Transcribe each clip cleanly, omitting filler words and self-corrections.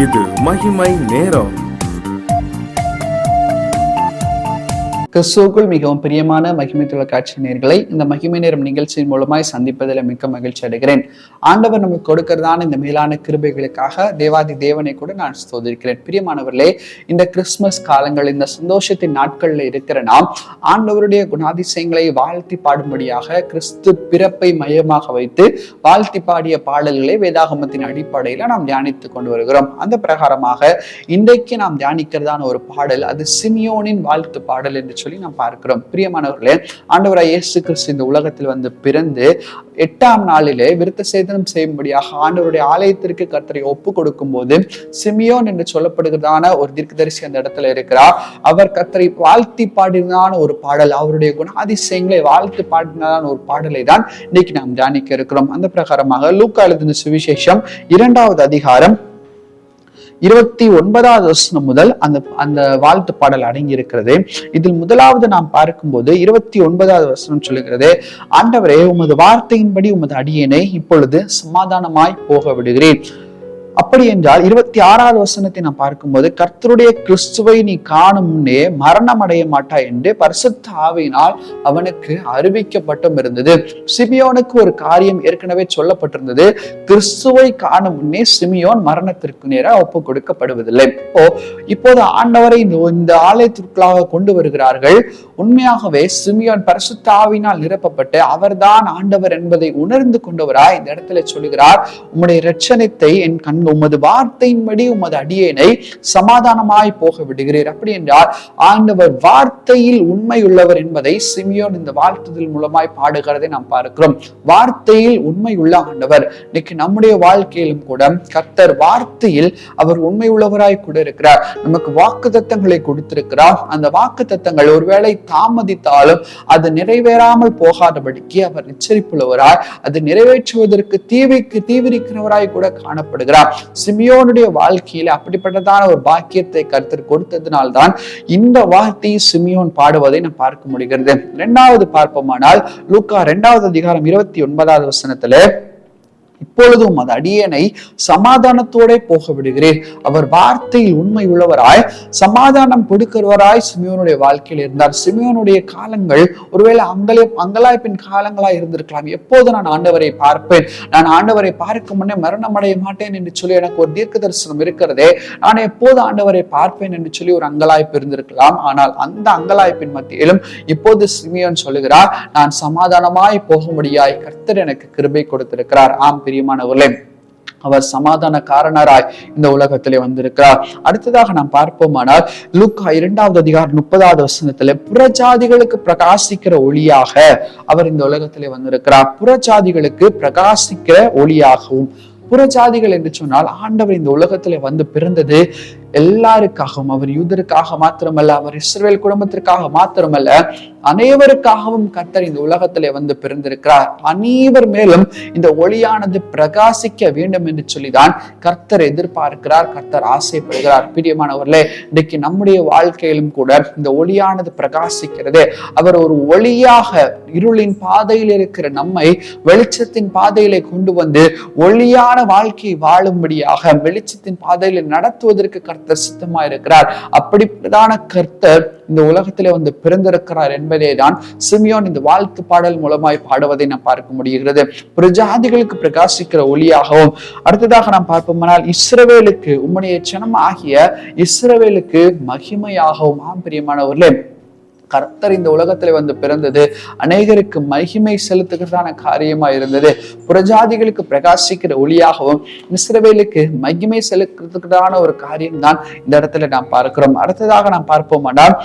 இது மகிமை நேரம். கிறிஸ்துவுக்குள் மிகவும் பிரியமான மகிமை தொலைக்காட்சி நேயர்களை இந்த மகிமை நேரம் நிகழ்ச்சியின் மூலமாய் சந்திப்பதில் மிக்க மகிழ்ச்சி அடைகிறேன். ஆண்டவர் நமக்கு கொடுக்கிறதான இந்த மேலான கிருபைகளுக்காக தேவாதி தேவனை கூட நான் ஸ்தோத்திரிக்கிறேன். பிரியமானவர்களே, இந்த கிறிஸ்துமஸ் காலங்கள், இந்த சந்தோஷத்தின் நாட்கள்ல இருக்கிற நாம் ஆண்டவருடைய குணாதிசயங்களை வாழ்த்தி பாடும்படியாக கிறிஸ்து பிறப்பை மையமாக வைத்து வாழ்த்தி பாடிய பாடல்களை வேதாகமத்தின் அடிப்படையில நாம் தியானித்துக் கொண்டு வருகிறோம். அந்த பிரகாரமாக இன்றைக்கு நாம் தியானிக்கிறதான ஒரு பாடல், அது சிமியோனின் வாழ்த்து பாடல் என்று சொல்லி நாம் பார்க்கிறோம். பிரியமானவர்களே, ஆண்டவராய் இயேசு கிறிஸ்து இந்த உலகத்தில் வந்து பிறந்து 8ஆம் நாளிலே விருத்த சேதனம் செய்யும்படியாக ஆண்டவருடைய ஆலயத்திற்கு கர்த்தரை ஒப்பு கொடுக்கும் போது சிமியோன் என்று சொல்லப்படுகிறதான ஒரு தீர்க்கதரிசி அந்த இடத்துல இருக்கிறார். அவர் கர்த்தரை வாழ்த்தி பாடினதான ஒரு பாடல், அவருடைய குணாதிசயங்களை வாழ்த்து பாடினதான ஒரு பாடலை தான் இன்னைக்கு நாம் தியானிக்க இருக்கிறோம். அந்த பிரகாரமாக லூக்கா எழுதின சுவிசேஷம் 2வது அதிகாரம் 29வது வசனம் முதல் அந்த வாழ்த்து பாடல் அடங்கி இருக்கிறது. இதில் முதலாவது நாம் பார்க்கும்போது 29வது வசனம் சொல்லுகிறது, ஆண்டவரே, உமது வார்த்தையின்படி உமது அடியேனை இப்பொழுது சமாதானமாய் போக விடுகிறேன். அப்படி என்றால் 26வது வசனத்தை நாம் பார்க்கும்போது, கர்த்தருடைய கிறிஸ்துவை நீ காணும் முன்னே மரணம் அடைய மாட்டாய் என்று பரிசுத்த ஆவியினால் அவனுக்கு அறிவிக்கப்பட்டும் இருந்தது. சிமியோனுக்கு ஒரு காரியம் ஏற்கனவே சொல்லப்பட்டிருந்தது. கிறிஸ்துவை காணும் முன்னே சிமியோன் மரணத்திற்கு நேராக ஒப்பு கொடுக்கப்படுவதில்லை. இப்போது ஆண்டவரை இந்த ஆலயத்திற்குள்ளாக கொண்டு வருகிறார்கள். உண்மையாகவே சிமியோன் பரிசுத்த ஆவியினால் நிரப்பப்பட்டு அவர்தான் ஆண்டவர் என்பதை உணர்ந்து கொண்டவராய் இந்த இடத்துல சொல்லுகிறார், உம்முடைய இரட்சணத்தை என் கண் உமது வார்த்தையின்படி உமது அடியேனை சமாதானமாய் போக விடுகிறீர். அப்படி என்றால் ஆண்டவர் வார்த்தையில் உண்மை உள்ளவர் என்பதை சிமியோன் இந்த வாழ்த்துதல் மூலமாய் பாடுகிறதை நாம் பார்க்கிறோம். வார்த்தையில் உண்மை உள்ள ஆண்டவர். இன்னைக்கு நம்முடைய வாழ்க்கையிலும் கூட கர்த்தர் வார்த்தையில் அவர் உண்மை உள்ளவராய் கூட இருக்கிறார். நமக்கு வாக்கு தத்தங்களை கொடுத்திருக்கிறார். அந்த வாக்கு தத்தங்கள் ஒருவேளை தாமதித்தாலும் அது நிறைவேறாமல் போகாதபடிக்கு அவர் எச்சரிப்புள்ளவராய், அது நிறைவேற்றுவதற்கு தீவிரிக்கிறவராய் கூட காணப்படுகிறார். சிமியோனுடைய வாழ்க்கையில அப்படிப்பட்டதான ஒரு பாக்கியத்தை கர்த்தர் கொடுத்ததினால்தான் இந்த வார்த்தையை சிமியோன் பாடுவதை நாம் பார்க்க முடிகிறது. 2வது பார்ப்போமானால் லூக்கா 2வது அதிகாரம் 29வது வசனத்துல, இப்பொழுதும் அது அடியேனை சமாதானத்தோட போக விடுகிறேன். அவர் வார்த்தையில் உண்மை உள்ளவராய் சமாதானம் கொடுக்கிறவராய் சிமியோனுடைய வாழ்க்கையில் இருந்தார். சிமியோனுடைய காலங்கள் ஒருவேளை அங்கலாய்ப்பின் காலங்களா இருந்திருக்கலாம். எப்போது நான் ஆண்டவரை பார்ப்பேன், நான் ஆண்டவரை பார்க்க முன்னே மரணம் அடைய மாட்டேன் என்று சொல்லி எனக்கு ஒரு தீர்க்க தரிசனம் இருக்கிறதே, நான் எப்போது ஆண்டவரை பார்ப்பேன் என்று சொல்லி ஒரு அங்கலாய்ப்பு இருந்திருக்கலாம். ஆனால் அந்த அங்கலாய்ப்பின் மத்தியிலும் இப்போது சிமியோன் சொல்லுகிறார், நான் சமாதானமாய் போகும்படியாய் கர்த்தர் எனக்கு கிருபை கொடுத்திருக்கிறார். ஆம் பிரியமானவர்களே, அவர் சமாதான காரணராய் இந்த உலகத்திலே வந்திருக்கிறார். அடுத்ததாக நாம் பார்ப்போமானால் லூக்கா 2வது அதிகாரம் 30வது வசனத்திலே, புறஜாதிகளுக்கு பிரகாசிக்கிற ஒளியாக அவர் இந்த உலகத்திலே வந்திருக்கிறார். புறஜாதிகளுக்கு பிரகாசிக்கிற ஒளியாகவும். புறஜாதிகள் என்று சொன்னால் ஆண்டவர் இந்த உலகத்திலே வந்து பிறந்தது எல்லாருக்காகவும். அவர் யூதருக்காக மாத்திரமல்ல, அவர் இஸ்ரவேல் குடும்பத்திற்காக மாத்திரமல்ல, அனைவருக்காகவும் கர்த்தர் இந்த உலகத்திலே வந்து பிறந்திருக்கிறார். அனைவர் மேலும் இந்த ஒளியானது பிரகாசிக்க வேண்டும் என்று சொல்லிதான் கர்த்தர் எதிர்பார்க்கிறார், கர்த்தர் ஆசைப்படுகிறார். பிரியமானவர்களே, இன்றைக்கு நம்முடைய வாழ்க்கையிலும் கூட இந்த ஒளியானது பிரகாசிக்கிறது. அவர் ஒரு ஒளியாக இருளின் பாதையில் இருக்கிற நம்மை வெளிச்சத்தின் பாதையிலே கொண்டு வந்து ஒளியான வாழ்க்கையை வாழும்படியாக வெளிச்சத்தின் பாதையில நடத்துவதற்கு கர்த்தர் சித்தமா இருக்கிறார். அப்படிப்பட்டதான கர்த்தர் இந்த உலகத்திலே வந்து பிறந்திருக்கிறார் என்பதே தான் சிமியோன் இந்த வாழ்த்து பாடல் மூலமாய் பாடுவதை நாம் பார்க்க முடிகிறது. பிரஜாதிகளுக்கு பிரகாசிக்கிற ஒளியாகவும். அடுத்ததாக நாம் பார்ப்போம்னால் இஸ்ரவேலுக்கு, உம்முடைய ஜனம் ஆகிய இஸ்ரவேலுக்கு மகிமையாகவும். ஆம் பிரியமானவர்களே, கர்த்தர் இந்த உலகத்துல வந்து பிறந்தது அநேகருக்கு மகிமை செலுத்துகிறதான காரியமா இருந்தது. புறஜாதிகளுக்கு பிரகாசிக்கிற ஒளியாகவும் இஸ்ரவேலுக்கு மகிமை செலுத்துகிறதான ஒரு காரியம் தான் இந்த இடத்துல நாம் பார்க்கிறோம். அடுத்ததாக நாம் பார்ப்போமானால்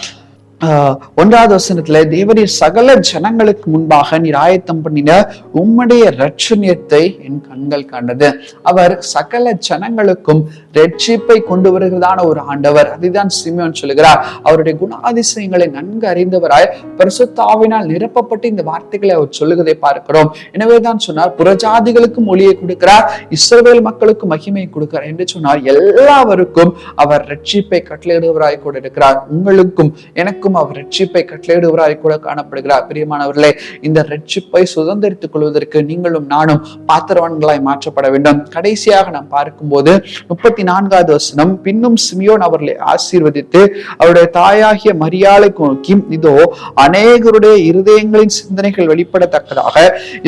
1வது வசனத்துல, தேவரீர் சகல ஜனங்களுக்கு முன்பாக நீர் ஆயத்தம் பண்ணின உம்முடைய இரட்சணியத்தை என் கண்கள் கண்டது. அவர் சகல ஜனங்களுக்கும் ரட்சிப்பை கொண்டு வருகிறதான ஒரு ஆண்டவர். அதுதான் சிமியோன் சொல்லுகிறார். அவருடைய குணாதிசயங்களை நன்கு அறிந்தவராய் பரிசுத்த ஆவியினால் நிரப்பப்பட்டு இந்த வார்த்தைகளை அவர் சொல்லுவதை பார்க்கிறோம். எனவேதான் சொன்னார், புறஜாதிகளுக்கும் ஒளியை கொடுக்கிறார், இஸ்ரவேல் மக்களுக்கும் மகிமை கொடுக்கிறார் என்று சொன்னார். எல்லாருக்கும் அவர் ரட்சிப்பை கட்டளையிடுவராய் கூட இருக்கிறார். உங்களுக்கும் எனக்கும் நமக்கும் அவர் ரட்சிப்பை கட்டளையிடுவராய் கூட காணப்படுகிறார். பிரியமானவர்களே, இந்த ரட்சிப்பை சுதந்திரித்துக் கொள்வதற்கு நீங்களும் நானும் பாத்திரவான்களாய் மாற்றப்பட வேண்டும். கடைசியாக நாம் பார்க்கும்போது 34வது வசனம், பின்னும் சிமியோன் அவர்களை ஆசீர்வதித்து அவருடைய தாயாகிய மரியாளை நோக்கி, இதோ அநேகருடைய இருதயங்களின் சிந்தனைகள் வெளிப்படத்தக்கதாக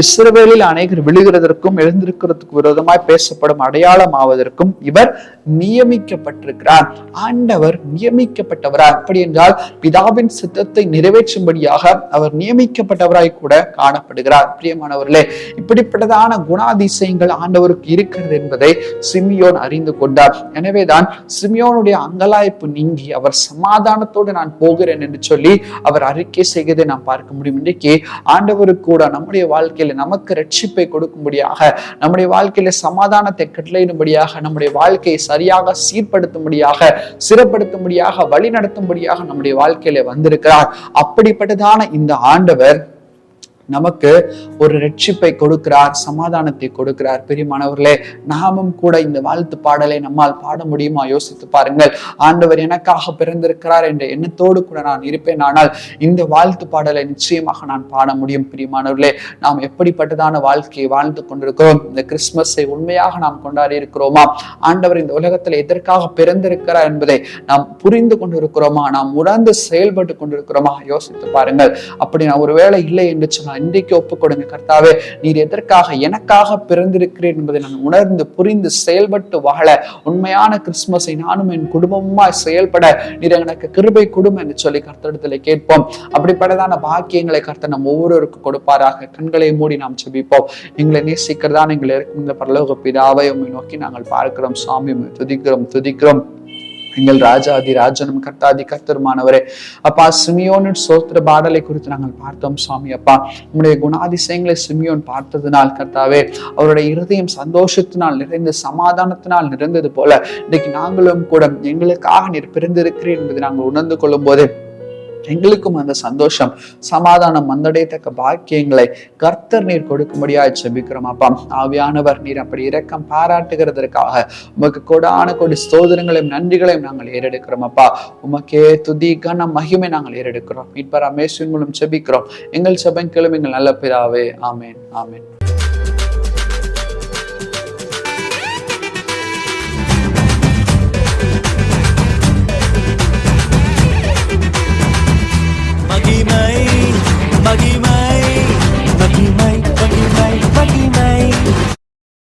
இஸ்ரவேலில் அநேகர் விழுகிறதற்கும் எழுந்திருக்கிறதுக்கு விரோதமாய் பேசப்படும் அடையாளம் ஆவதற்கும் இவர் நியமிக்கப்பட்டிருக்கிறார். ஆண்டவர் நியமிக்கப்பட்டவராய், அப்படி என்றால் பிதாவின் சித்தத்தை நிறைவேற்றும்படியாக அவர் நியமிக்கப்பட்டவராய் கூட காணப்படுகிறார். பிரியமானவர்களே, இப்படிப்பட்டதான குணாதிசயங்கள் ஆண்டவருக்கு இருக்கிறது என்பதை சிமியோன் அறிந்து கொண்டார். எனவேதான் சிமியோனுடைய அங்கலாய்ப்பு நீங்கி அவர் சமாதானத்தோடு நான் போகிறேன் என்று சொல்லி அவர் அறிக்கை செய்வதை நாம் பார்க்க முடியும். இன்றைக்கு ஆண்டவருக்கு கூட நம்முடைய வாழ்க்கையில நமக்கு ரட்சிப்பை கொடுக்கும்படியாக, நம்முடைய வாழ்க்கையில சமாதானத்தை கட்டளையிடும்படியாக, நம்முடைய வாழ்க்கையை சரியாக சீர்படுத்தும்படியாக, சிறப்படுத்தும்படியாக, வழி நடத்தும்படியாக நம்முடைய வாழ்க்கையில வந்திருக்கிறார். அப்படிப்பட்டதான இந்த ஆண்டவர் நமக்கு ஒரு ரட்சிப்பை கொடுக்கிறார், சமாதானத்தை கொடுக்கிறார். பிரியமானவர்களே, நாமும் கூட இந்த வாழ்த்து பாடலை நம்மால் பாட முடியுமா? யோசித்து பாருங்கள். ஆண்டவர் எனக்காக பிறந்திருக்கிறார் என்ற எண்ணத்தோடு கூட நான் இருப்பேன், ஆனால் இந்த வாழ்த்து பாடலை நிச்சயமாக நான் பாட முடியும். பிரியமானவர்களே, நாம் எப்படிப்பட்டதான வாழ்க்கையை வாழ்ந்து கொண்டிருக்கிறோம்? இந்த கிறிஸ்துமஸை உண்மையாக நாம் கொண்டாடி இருக்கிறோமா? ஆண்டவர் இந்த உலகத்தில் எதற்காக பிறந்திருக்கிறார் என்பதை நாம் புரிந்து கொண்டிருக்கிறோமா? நாம் உணர்ந்து செயல்பட்டு கொண்டிருக்கிறோமா? யோசித்து பாருங்கள். அப்படி நான் ஒருவேளை இல்லை என்று சொன்னால் இன்றைக்கு ஒப்புக் கொடுங்க. கர்த்தாவே, நீர் எதற்காக எனக்காக பிறந்திருக்கிறேன் என்பதை நான் உணர்ந்து புரிந்து செயல்பட்டு வாழ, உண்மையான கிறிஸ்துமஸை நானும் என் குடும்பமா செயல்பட நீர் எனக்கு கிருபை கொடுமை என்று சொல்லி கர்த்தரிடத்துல கேட்போம். அப்படிப்பட்டதான பாக்கியங்களை கர்த்தர் நம் ஒவ்வொருவருக்கும் கொடுப்பாராக. கண்களை மூடி நாம் ஜெபிப்போம். எங்களை நேசிக்கிறதான எங்களை இருக்கும் இந்த பரலோக பிதாவை உம்மை நோக்கி நாங்கள் பார்க்கிறோம். சாமி, துதிக்கிறோம். எங்கள் ராஜாதி ராஜனும் கர்த்தாதி கர்த்தருமானவரே, அப்பா, சிமியோனின் சோத்திர பாடலை குறித்து நாங்கள் பார்த்தோம். சுவாமி அப்பா, உம்முடைய குணாதிசயங்களை சிமியோன் பார்த்ததினால் கர்த்தாவே, அவருடைய இருதயம் சந்தோஷத்தினால் நிறைந்து சமாதானத்தினால் நிறைந்தது போல இன்னைக்கு நாங்களும் கூட எங்களுக்காக நீர் பிறந்திருக்கிறீர் என்பதை நாங்கள் உணர்ந்து கொள்ளும் போது எங்களுக்கும் அந்த சந்தோஷம், சமாதானம், வந்தடையத்தக்க பாக்கியங்களை கர்த்தர் நீர் கொடுக்கும்படியா ஜெபிக்கிறோம். அப்பா, ஆவியானவர் நீர் அப்படி இரக்கம் பாராட்டுகிறதற்காக உமக்கு கொடான கொடி ஸ்தோத்திரங்களையும் நன்றிகளையும் நாங்கள் ஏறெடுக்கிறோம். அப்பா, உமக்கே துதி கனம் மகிமை நாங்கள் ஏறெடுக்கிறோம். மீட்பர் இயேசுவின் மூலம் ஜெபிக்கிறோம். எங்கள் ஜெபம் கேளும் எங்கள் நல்ல பிதாவே. ஆமென், ஆமென்.